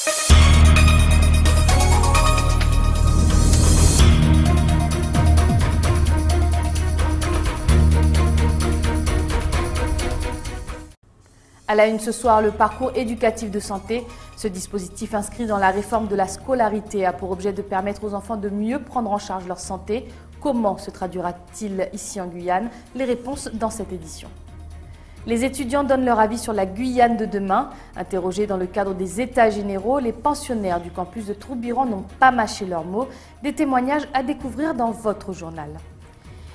À la une ce soir, le parcours éducatif de santé. Ce dispositif inscrit dans la réforme de la scolarité a pour objet de permettre aux enfants de mieux prendre en charge leur santé. Comment se traduira-t-il ici en Guyane? Les réponses dans cette édition. Les étudiants donnent leur avis sur la Guyane de demain. Interrogés dans le cadre des États généraux, les pensionnaires du campus de Troubiran n'ont pas mâché leurs mots. Des témoignages à découvrir dans votre journal.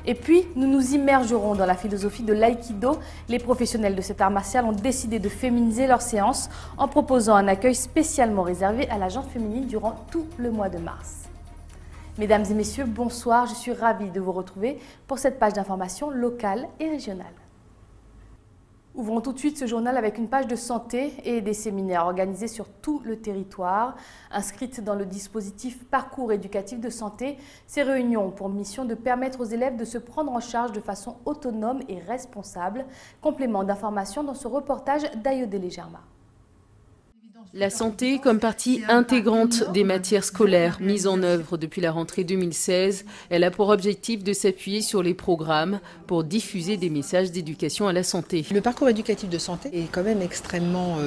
Et puis, nous nous immergerons dans la philosophie de l'aïkido. Les professionnels de cet art martial ont décidé de féminiser leurs séances en proposant un accueil spécialement réservé à la gente féminine durant tout le mois de mars. Mesdames et messieurs, bonsoir. Je suis ravie de vous retrouver pour cette page d'information locale et régionale. Ouvrons tout de suite ce journal avec une page de santé et des séminaires organisés sur tout le territoire. Inscrites dans le dispositif Parcours éducatif de santé, ces réunions ont pour mission de permettre aux élèves de se prendre en charge de façon autonome et responsable. Complément d'information dans ce reportage d'Ayodele Germa. La santé comme partie intégrante des matières scolaires mises en œuvre depuis la rentrée 2016, elle a pour objectif de s'appuyer sur les programmes pour diffuser des messages d'éducation à la santé. Le parcours éducatif de santé est quand même extrêmement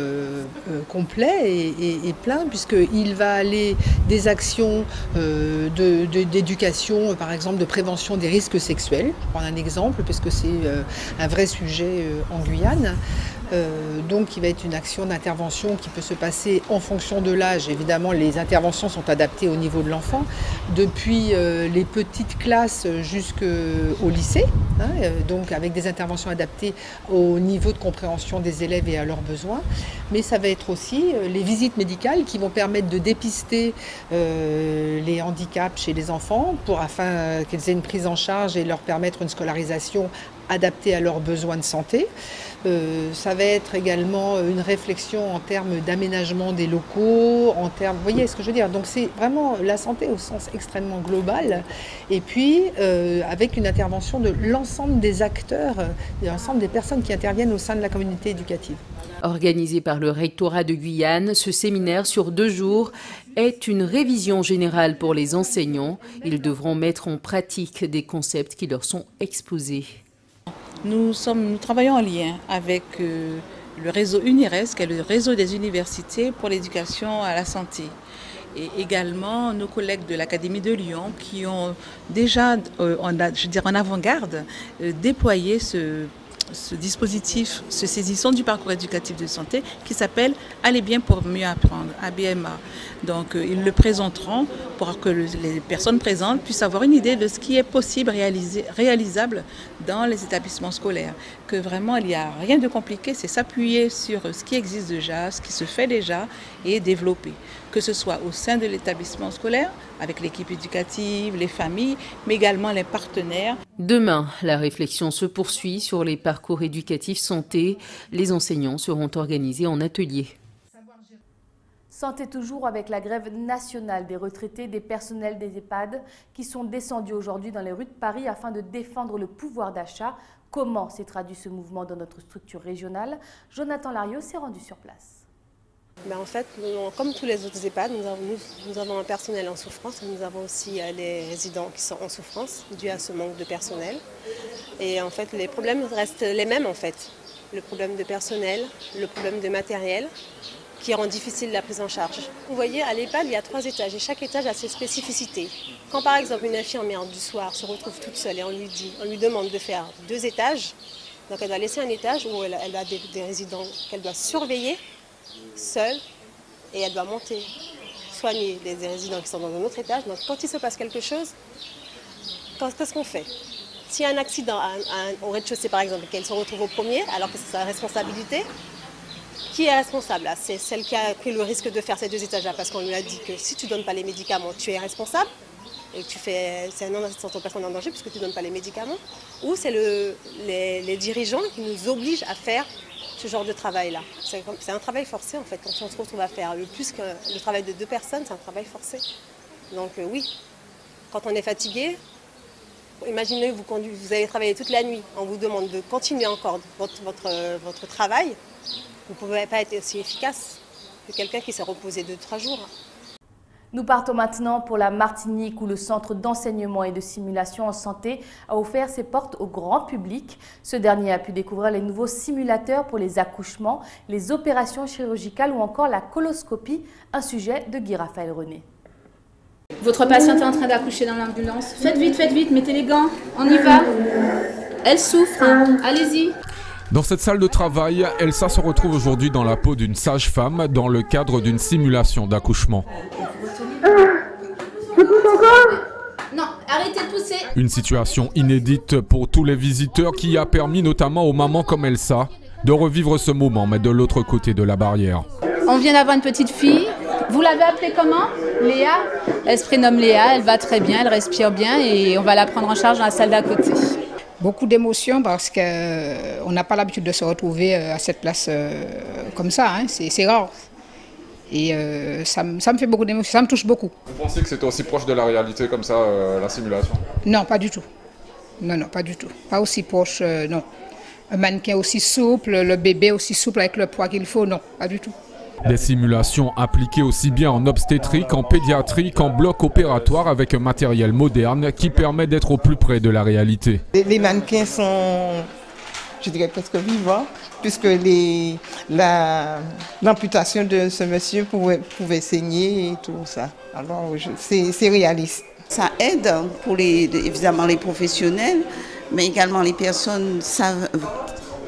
complet et plein, puisqu'il va aller des actions d'éducation, par exemple de prévention des risques sexuels, pour prendre un exemple, puisque c'est un vrai sujet en Guyane. Donc il va être une action d'intervention qui peut se passer en fonction de l'âge. Évidemment, les interventions sont adaptées au niveau de l'enfant, depuis les petites classes jusqu'au lycée, donc avec des interventions adaptées au niveau de compréhension des élèves et à leurs besoins. Mais ça va être aussi les visites médicales qui vont permettre de dépister les handicaps chez les enfants afin qu'ils aient une prise en charge et leur permettre une scolarisation adaptée à leurs besoins de santé. Ça va être également une réflexion en termes d'aménagement des locaux, en termes, vous voyez ce que je veux dire. Donc c'est vraiment la santé au sens extrêmement global, et puis avec une intervention de l'ensemble des acteurs, de l'ensemble des personnes qui interviennent au sein de la communauté éducative. Organisé par le rectorat de Guyane, ce séminaire sur 2 jours est une révision générale pour les enseignants. Ils devront mettre en pratique des concepts qui leur sont exposés. Nous travaillons en lien avec le réseau UNIRES, qui est le réseau des universités pour l'éducation à la santé. Et également nos collègues de l'Académie de Lyon qui ont déjà, en avant-garde, déployé ce dispositif, se saisissant du parcours éducatif de santé qui s'appelle « Aller bien pour mieux apprendre », ABMA. Donc ils le présenteront pour que les personnes présentes puissent avoir une idée de ce qui est possible, réalisable dans les établissements scolaires. Que vraiment il n'y a rien de compliqué, c'est s'appuyer sur ce qui existe déjà, ce qui se fait déjà et développer. Que ce soit au sein de l'établissement scolaire, avec l'équipe éducative, les familles, mais également les partenaires. Demain, la réflexion se poursuit sur les parcours éducatifs santé. Les enseignants seront organisés en atelier. Santé toujours avec la grève nationale des retraités des personnels des EHPAD qui sont descendus aujourd'hui dans les rues de Paris afin de défendre le pouvoir d'achat. Comment s'est traduit ce mouvement dans notre structure régionale? Jonathan Lariot s'est rendu sur place. En fait, comme tous les autres EHPAD, nous avons un personnel en souffrance. Nous avons aussi les résidents qui sont en souffrance dû à ce manque de personnel. Et en fait, les problèmes restent les mêmes en fait. Le problème de personnel, le problème de matériel qui rend difficile la prise en charge. Vous voyez, à l'EHPAD, il y a 3 étages et chaque étage a ses spécificités. Quand par exemple une infirmière du soir se retrouve toute seule et on lui demande de faire 2 étages, donc elle doit laisser un étage où elle a des résidents qu'elle doit surveiller seule et elle doit monter, soigner des résidents qui sont dans un autre étage. Donc quand il se passe quelque chose, qu'est-ce qu'on fait? S'il y a un accident au rez-de-chaussée par exemple, qu'elle se retrouve au premier alors que c'est sa responsabilité, qui est responsable là? C'est celle qui a pris le risque de faire ces 2 étages-là parce qu'on lui a dit que si tu ne donnes pas les médicaments, tu es responsable et que c'est un non-assistance aux personnes en danger puisque tu ne donnes pas les médicaments, ou c'est les dirigeants qui nous obligent à faire ce genre de travail-là. C'est un travail forcé en fait, quand on se retrouve à faire plus que le travail de 2 personnes, c'est un travail forcé. Donc oui, quand on est fatigué, imaginez vous avez travaillé toute la nuit, on vous demande de continuer encore votre travail, vous ne pouvez pas être aussi efficace. que quelqu'un qui s'est reposé 2-3 jours. Nous partons maintenant pour la Martinique où le centre d'enseignement et de simulation en santé a offert ses portes au grand public. Ce dernier a pu découvrir les nouveaux simulateurs pour les accouchements, les opérations chirurgicales ou encore la coloscopie, un sujet de Guy Raphaël René. Votre patiente est en train d'accoucher dans l'ambulance. Faites vite, mettez les gants, on y va. Elle souffre, hein. Allez-y. Dans cette salle de travail, Elsa se retrouve aujourd'hui dans la peau d'une sage-femme dans le cadre d'une simulation d'accouchement. Je pousse encore ? Non, arrêtez de pousser. Une situation inédite pour tous les visiteurs qui a permis notamment aux mamans comme Elsa de revivre ce moment, mais de l'autre côté de la barrière. On vient d'avoir une petite fille. Vous l'avez appelée comment ? Léa ? Elle se prénomme Léa, elle va très bien, elle respire bien et on va la prendre en charge dans la salle d'à côté. Beaucoup d'émotions parce qu'on n'a pas l'habitude de se retrouver à cette place comme ça, hein. C'est rare. Et ça me fait beaucoup d'émotions, ça me touche beaucoup. Vous pensiez que c'était aussi proche de la réalité comme ça, la simulation ? Non, pas du tout. Non, pas du tout. Pas aussi proche, non. Un mannequin aussi souple, le bébé aussi souple avec le poids qu'il faut, non, pas du tout. Des simulations appliquées aussi bien en obstétrique, en pédiatrie qu'en bloc opératoire avec un matériel moderne qui permet d'être au plus près de la réalité. Les mannequins sont, je dirais, presque vivants, puisque l'amputation de ce monsieur pouvait saigner et tout ça. Alors c'est réaliste. Ça aide pour évidemment les professionnels, mais également les personnes savent,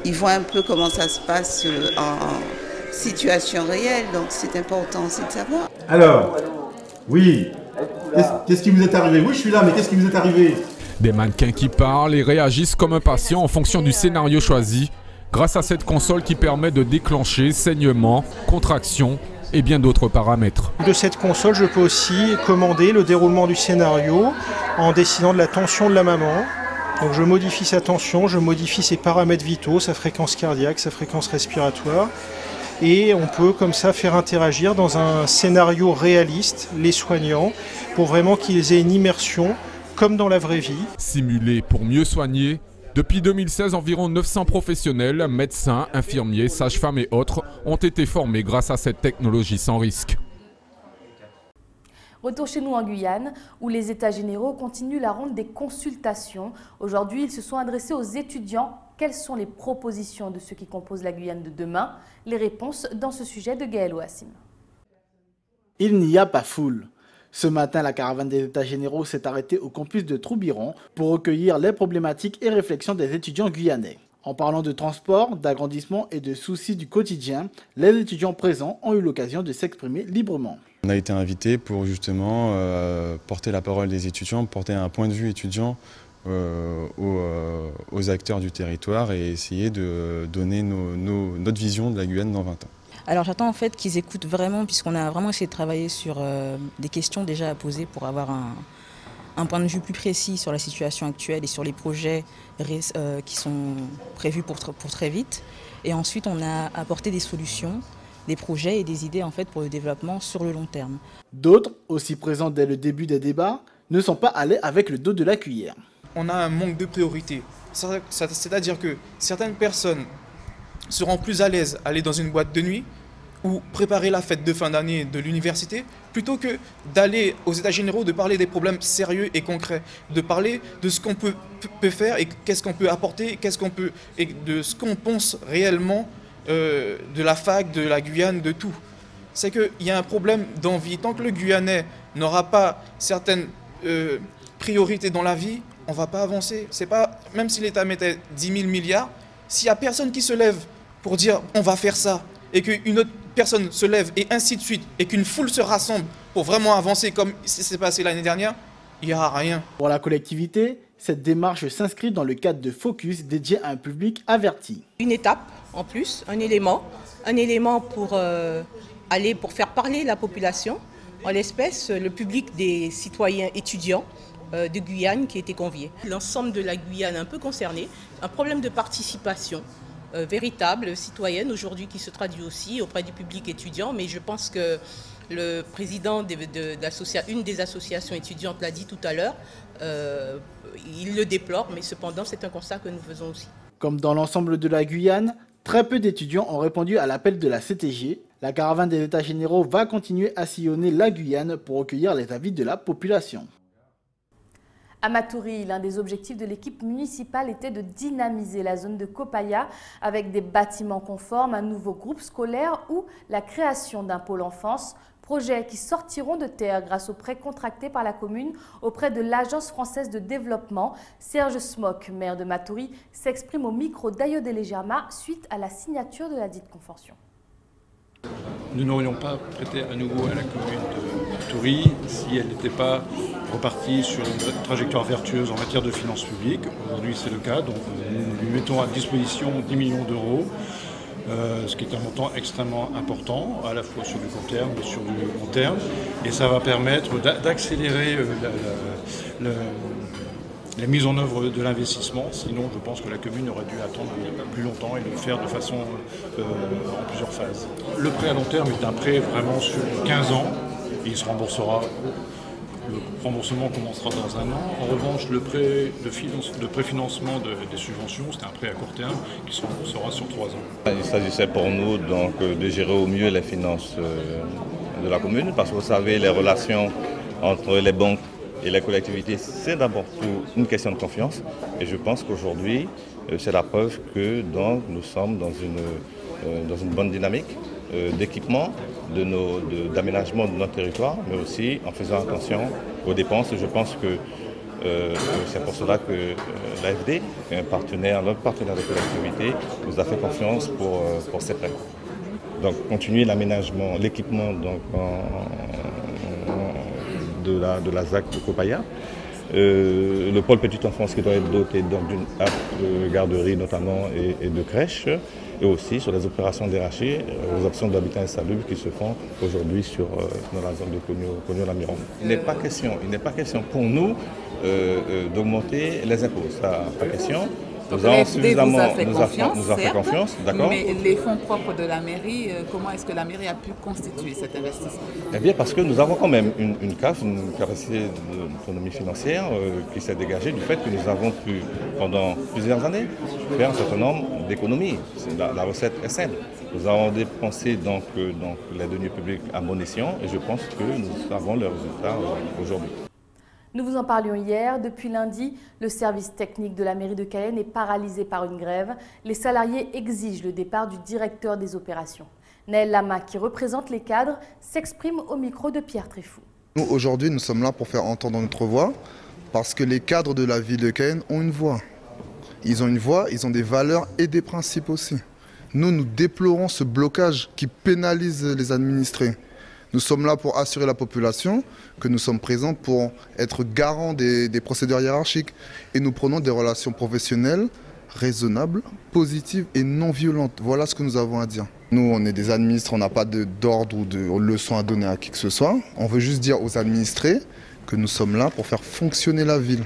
ils voient un peu comment ça se passe en situation réelle, donc c'est important aussi de savoir. Alors, oui, qu'est-ce qui vous est arrivé? Oui, je suis là, mais qu'est-ce qui vous est arrivé? Des mannequins qui parlent et réagissent comme un patient en fonction du scénario choisi, grâce à cette console qui permet de déclencher saignement, contraction et bien d'autres paramètres. De cette console, je peux aussi commander le déroulement du scénario en décidant de la tension de la maman. Donc je modifie sa tension, je modifie ses paramètres vitaux, sa fréquence cardiaque, sa fréquence respiratoire. Et on peut comme ça faire interagir dans un scénario réaliste les soignants pour vraiment qu'ils aient une immersion comme dans la vraie vie. Simulé pour mieux soigner, depuis 2016, environ 900 professionnels, médecins, infirmiers, sages-femmes et autres ont été formés grâce à cette technologie sans risque. Retour chez nous en Guyane, où les États généraux continuent la ronde des consultations. Aujourd'hui, ils se sont adressés aux étudiants. Quelles sont les propositions de ceux qui composent la Guyane de demain? Les réponses dans ce sujet de Gaël Ouassim. Il n'y a pas foule. Ce matin, la caravane des États généraux s'est arrêtée au campus de Troubiron pour recueillir les problématiques et réflexions des étudiants guyanais. En parlant de transport, d'agrandissement et de soucis du quotidien, les étudiants présents ont eu l'occasion de s'exprimer librement. On a été invités pour justement porter la parole des étudiants, porter un point de vue étudiant aux acteurs du territoire et essayer de donner notre vision de la Guyane dans 20 ans. Alors j'attends en fait qu'ils écoutent vraiment, puisqu'on a vraiment essayé de travailler sur des questions déjà à poser pour avoir un point de vue plus précis sur la situation actuelle et sur les projets qui sont prévus pour très vite. Et ensuite on a apporté des solutions, des projets et des idées en fait pour le développement sur le long terme. D'autres, aussi présents dès le début des débats, ne sont pas allés avec le dos de la cuillère. On a un manque de priorité, c'est-à-dire que certaines personnes seront plus à l'aise à aller dans une boîte de nuit ou préparer la fête de fin d'année de l'université, plutôt que d'aller aux États généraux, de parler des problèmes sérieux et concrets, de parler de ce qu'on peut faire et qu'est-ce qu'on peut apporter, et de ce qu'on pense réellement de la fac, de la Guyane, de tout. C'est qu'il y a un problème d'envie. Tant que le Guyanais n'aura pas certaines priorités dans la vie, on ne va pas avancer. C'est pas, même si l'État mettait 10 000 milliards, s'il n'y a personne qui se lève pour dire on va faire ça, et qu'une autre personne se lève et ainsi de suite, et qu'une foule se rassemble pour vraiment avancer comme c'est passé l'année dernière, il n'y aura rien. Pour la collectivité, cette démarche s'inscrit dans le cadre de Focus dédié à un public averti. Une étape en plus, un élément pour faire parler la population, en l'espèce le public des citoyens étudiants de Guyane qui étaient conviés. L'ensemble de la Guyane un peu concernée, un problème de participation véritable, citoyenne aujourd'hui qui se traduit aussi auprès du public étudiant, mais je pense que le président d'une des associations étudiantes l'a dit tout à l'heure, il le déplore, mais cependant c'est un constat que nous faisons aussi. Comme dans l'ensemble de la Guyane, très peu d'étudiants ont répondu à l'appel de la CTG, La caravane des États généraux va continuer à sillonner la Guyane pour recueillir les avis de la population. À Matoury, l'un des objectifs de l'équipe municipale était de dynamiser la zone de Copaya avec des bâtiments conformes, un nouveau groupe scolaire ou la création d'un pôle enfance. Projets qui sortiront de terre grâce aux prêts contractés par la commune auprès de l'Agence française de développement. Serge Smock, maire de Matoury, s'exprime au micro d'Ayodele Germa suite à la signature de la dite convention. Nous n'aurions pas prêté à nouveau à la commune de Matoury si elle n'était pas repartie sur une trajectoire vertueuse en matière de finances publiques. Aujourd'hui, c'est le cas, donc nous lui mettons à disposition 10 millions d'euros, ce qui est un montant extrêmement important, à la fois sur du court terme et sur du long terme. Et ça va permettre d'accélérer la mise en œuvre de l'investissement, sinon je pense que la commune aurait dû attendre plus longtemps et le faire de façon en plusieurs phases. Le prêt à long terme est un prêt vraiment sur 15 ans, et il se remboursera, le remboursement commencera dans un an. En revanche, le prêt de préfinancement des subventions, c'est un prêt à court terme qui se remboursera sur 3 ans. Il s'agissait pour nous donc de gérer au mieux les finances de la commune, parce que vous savez, les relations entre les banques et la collectivité, c'est d'abord une question de confiance. Et je pense qu'aujourd'hui, c'est la preuve que donc, nous sommes dans une bonne dynamique d'équipement, d'aménagement de notre territoire, mais aussi en faisant attention aux dépenses. Et je pense que c'est pour cela que l'AFD, notre partenaire de collectivité, nous a fait confiance pour ces prêts. Donc continuer l'aménagement, l'équipement de la ZAC de Copaya, le pôle petite enfance qui doit être doté d'une de garderie notamment et de crèche, et aussi sur les opérations d'RHI, les options d'habitat insalubre qui se font aujourd'hui dans la zone de Cogno-Lamiron. Il n'est pas question pour nous d'augmenter les impôts, ça pas question. Nous avons suffisamment nous a fait confiance, d'accord. Mais les fonds propres de la mairie, comment est-ce que la mairie a pu constituer cet investissement? Eh bien parce que nous avons quand même une CAF, une capacité d'autonomie financière qui s'est dégagée du fait que nous avons pu, pendant plusieurs années, faire un certain nombre d'économies. La recette est simple. Nous avons dépensé donc les deniers publics à bon escient et je pense que nous avons le résultat aujourd'hui. Nous vous en parlions hier. Depuis lundi, le service technique de la mairie de Cayenne est paralysé par une grève. Les salariés exigent le départ du directeur des opérations. Naël Lama, qui représente les cadres, s'exprime au micro de Pierre Tréfou. Nous, aujourd'hui, nous sommes là pour faire entendre notre voix parce que les cadres de la ville de Cayenne ont une voix. Ils ont une voix, ils ont des valeurs et des principes aussi. Nous déplorons ce blocage qui pénalise les administrés. Nous sommes là pour assurer la population que nous sommes présents pour être garants des procédures hiérarchiques. Et nous prenons des relations professionnelles raisonnables, positives et non violentes. Voilà ce que nous avons à dire. Nous, on est des administrés, on n'a pas d'ordre ou de leçons à donner à qui que ce soit. On veut juste dire aux administrés que nous sommes là pour faire fonctionner la ville.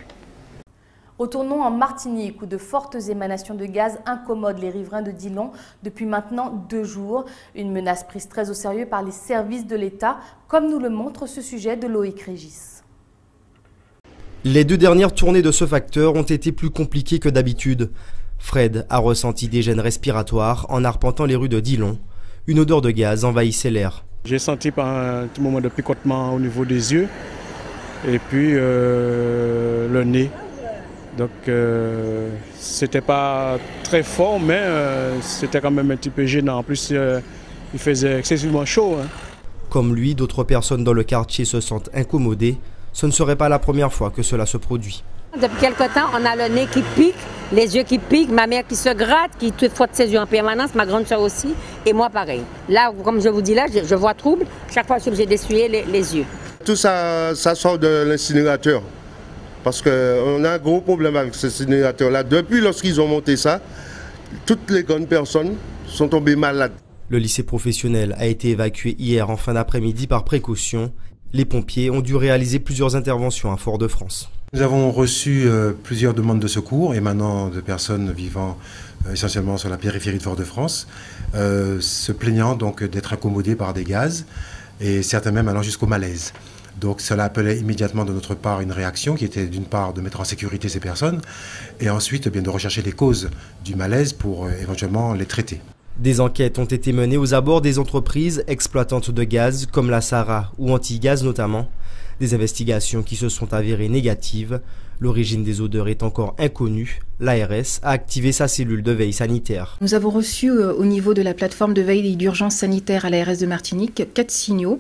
Retournons en Martinique où de fortes émanations de gaz incommodent les riverains de Dillon depuis maintenant 2 jours. Une menace prise très au sérieux par les services de l'État, comme nous le montre ce sujet de Loïc Régis. Les 2 dernières tournées de ce facteur ont été plus compliquées que d'habitude. Fred a ressenti des gènes respiratoires en arpentant les rues de Dillon. Une odeur de gaz envahissait l'air. J'ai senti par un petit moment de picotement au niveau des yeux et puis le nez. Donc c'était pas très fort, mais c'était quand même un petit peu gênant. En plus, il faisait excessivement chaud. Hein. Comme lui, d'autres personnes dans le quartier se sentent incommodées. Ce ne serait pas la première fois que cela se produit. Depuis quelque temps, on a le nez qui pique, les yeux qui piquent, ma mère qui se gratte, qui frotte ses yeux en permanence, ma grande soeur aussi, et moi pareil. Là, comme je vous dis là, je vois trouble. Chaque fois, je suis obligée d'essuyer les yeux. Tout ça sort de l'incinérateur. Parce qu'on a un gros problème avec ce incinérateur-là. Depuis lorsqu'ils ont monté ça, toutes les grandes personnes sont tombées malades. Le lycée professionnel a été évacué hier en fin d'après-midi par précaution. Les pompiers ont dû réaliser plusieurs interventions à Fort-de-France. Nous avons reçu plusieurs demandes de secours émanant de personnes vivant essentiellement sur la périphérie de Fort-de-France, se plaignant donc d'être incommodées par des gaz et certains même allant jusqu'au malaise. Donc cela appelait immédiatement de notre part une réaction qui était d'une part de mettre en sécurité ces personnes et ensuite bien de rechercher les causes du malaise pour éventuellement les traiter. Des enquêtes ont été menées aux abords des entreprises exploitantes de gaz comme la Sahara ou Antigaz notamment. Des investigations qui se sont avérées négatives. L'origine des odeurs est encore inconnue. L'ARS a activé sa cellule de veille sanitaire. Nous avons reçu au niveau de la plateforme de veille et d'urgence sanitaire à l'ARS de Martinique 4 signaux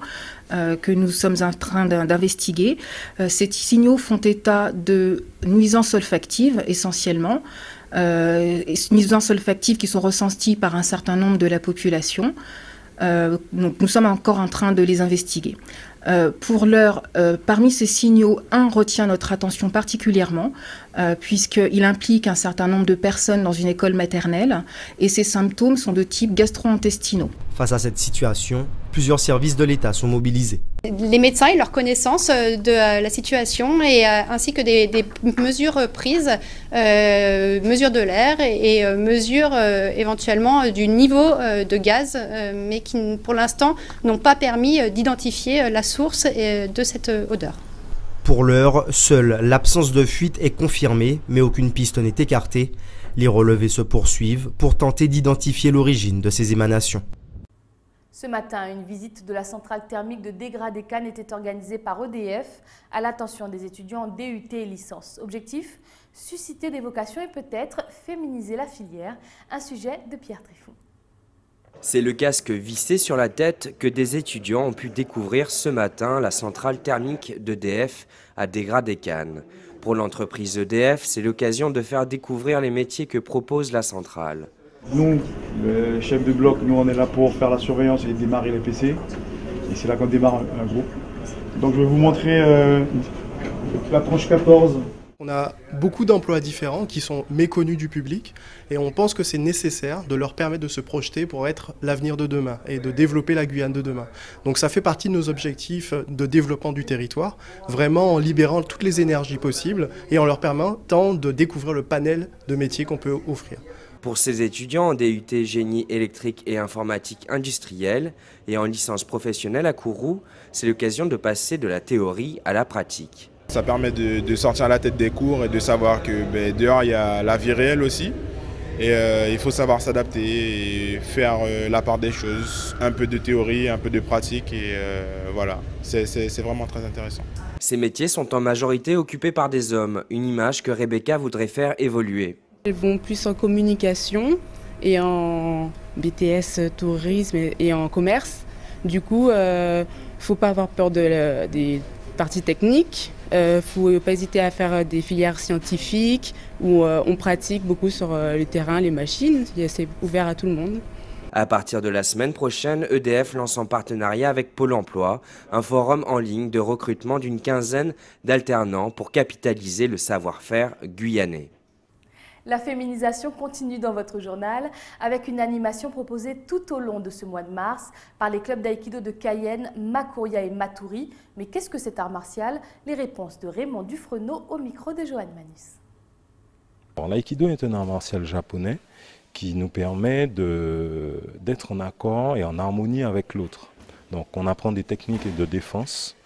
que nous sommes en train d'investiguer. Ces signaux font état de nuisances olfactives essentiellement. Nuisances olfactives qui sont ressenties par un certain nombre de la population. Donc nous sommes encore en train de les investiguer. Pour l'heure, parmi ces signaux, un retient notre attention particulièrement, puisqu'il implique un certain nombre de personnes dans une école maternelle, et ces symptômes sont de type gastro-intestinaux. Face à cette situation, plusieurs services de l'État sont mobilisés. Les médecins et leur connaissance de la situation, et ainsi que des mesures prises, mesures de l'air et mesures éventuellement du niveau de gaz, mais qui pour l'instant n'ont pas permis d'identifier la source de cette odeur. Pour l'heure, seule l'absence de fuite est confirmée, mais aucune piste n'est écartée. Les relevés se poursuivent pour tenter d'identifier l'origine de ces émanations. Ce matin, une visite de la centrale thermique de Degradé-Cannes était organisée par EDF à l'attention des étudiants en DUT et licence. Objectif, susciter des vocations et peut-être féminiser la filière. Un sujet de Pierre Tréfoux. C'est le casque vissé sur la tête que des étudiants ont pu découvrir ce matin la centrale thermique d'EDF à Degradé-Cannes. Pour l'entreprise EDF, c'est l'occasion de faire découvrir les métiers que propose la centrale. Nous, le chef de bloc, nous on est là pour faire la surveillance et démarrer les PC. Et c'est là qu'on démarre un groupe. Donc je vais vous montrer la tranche 14. On a beaucoup d'emplois différents qui sont méconnus du public et on pense que c'est nécessaire de leur permettre de se projeter pour être l'avenir de demain et de développer la Guyane de demain. Donc ça fait partie de nos objectifs de développement du territoire, vraiment en libérant toutes les énergies possibles et en leur permettant de découvrir le panel de métiers qu'on peut offrir. Pour ces étudiants en DUT génie électrique et informatique industrielle et en licence professionnelle à Kourou, c'est l'occasion de passer de la théorie à la pratique. Ça permet de sortir la tête des cours et de savoir que dehors il y a la vie réelle aussi. Et il faut savoir s'adapter et faire la part des choses, un peu de théorie, un peu de pratique et voilà, c'est vraiment très intéressant. Ces métiers sont en majorité occupés par des hommes, une image que Rebecca voudrait faire évoluer. Elles vont plus en communication et en BTS tourisme et en commerce. Du coup, il ne faut pas avoir peur des parties techniques. Il ne faut pas hésiter à faire des filières scientifiques où on pratique beaucoup sur le terrain, les machines. C'est ouvert à tout le monde. À partir de la semaine prochaine, EDF lance en partenariat avec Pôle emploi un forum en ligne de recrutement d'une quinzaine d'alternants pour capitaliser le savoir-faire guyanais. La féminisation continue dans votre journal avec une animation proposée tout au long de ce mois de mars par les clubs d'aïkido de Cayenne, Makuria et Maturi. Mais qu'est-ce que cet art martial? Les réponses de Raymond Dufresneau au micro de Johan Manus. L'aïkido est un art martial japonais qui nous permet d'être en accord et en harmonie avec l'autre. Donc on apprend des techniques de défense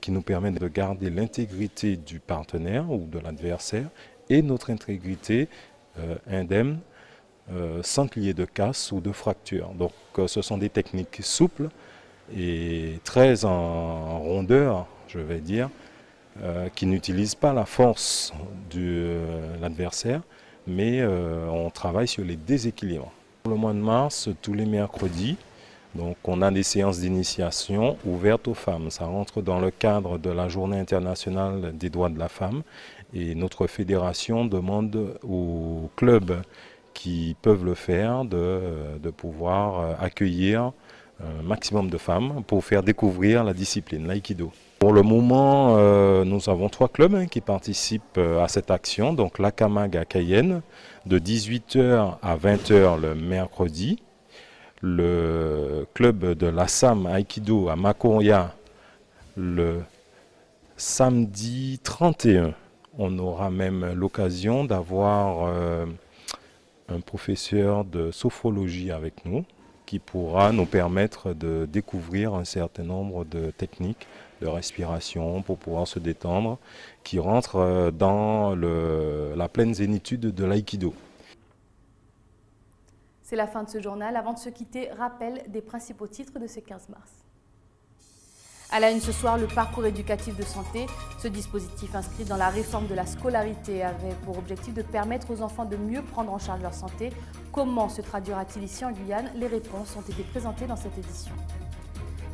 qui nous permettent de garder l'intégrité du partenaire ou de l'adversaire et notre intégrité indemne sans qu'il y ait de casse ou de fracture. Donc ce sont des techniques souples et très en rondeur, je vais dire, qui n'utilisent pas la force de l'adversaire, mais on travaille sur les déséquilibres. Pour le mois de mars, tous les mercredis, donc on a des séances d'initiation ouvertes aux femmes. Ça rentre dans le cadre de la Journée internationale des droits de la femme. Et notre fédération demande aux clubs qui peuvent le faire de pouvoir accueillir un maximum de femmes pour faire découvrir la discipline, l'aïkido. Pour le moment, nous avons 3 clubs qui participent à cette action. Donc l'Akamag à Cayenne, de 18h à 20h le mercredi. Le club de l'Assam Aïkido à Makuria le samedi 31. On aura même l'occasion d'avoir un professeur de sophrologie avec nous qui pourra nous permettre de découvrir un certain nombre de techniques de respiration pour pouvoir se détendre qui rentrent dans la pleine zénitude de l'aïkido. C'est la fin de ce journal. Avant de se quitter, rappel des principaux titres de ce 15 mars. À la une ce soir, le parcours éducatif de santé. Ce dispositif inscrit dans la réforme de la scolarité avait pour objectif de permettre aux enfants de mieux prendre en charge leur santé. Comment se traduira-t-il ici en Guyane? Les réponses ont été présentées dans cette édition.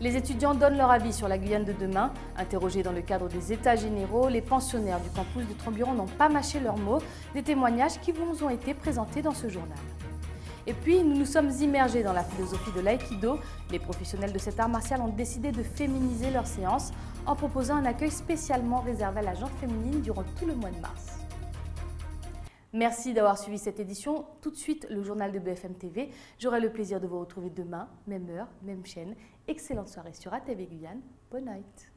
Les étudiants donnent leur avis sur la Guyane de demain. Interrogés dans le cadre des États généraux, les pensionnaires du campus de Trombiron n'ont pas mâché leurs mots. Des témoignages qui vous ont été présentés dans ce journal. Et puis, nous nous sommes immergés dans la philosophie de l'aïkido. Les professionnels de cet art martial ont décidé de féminiser leurs séances en proposant un accueil spécialement réservé à la gente féminine durant tout le mois de mars. Merci d'avoir suivi cette édition. Tout de suite, le journal de BFM TV. J'aurai le plaisir de vous retrouver demain, même heure, même chaîne. Excellente soirée sur ATV Guyane. Bonne night.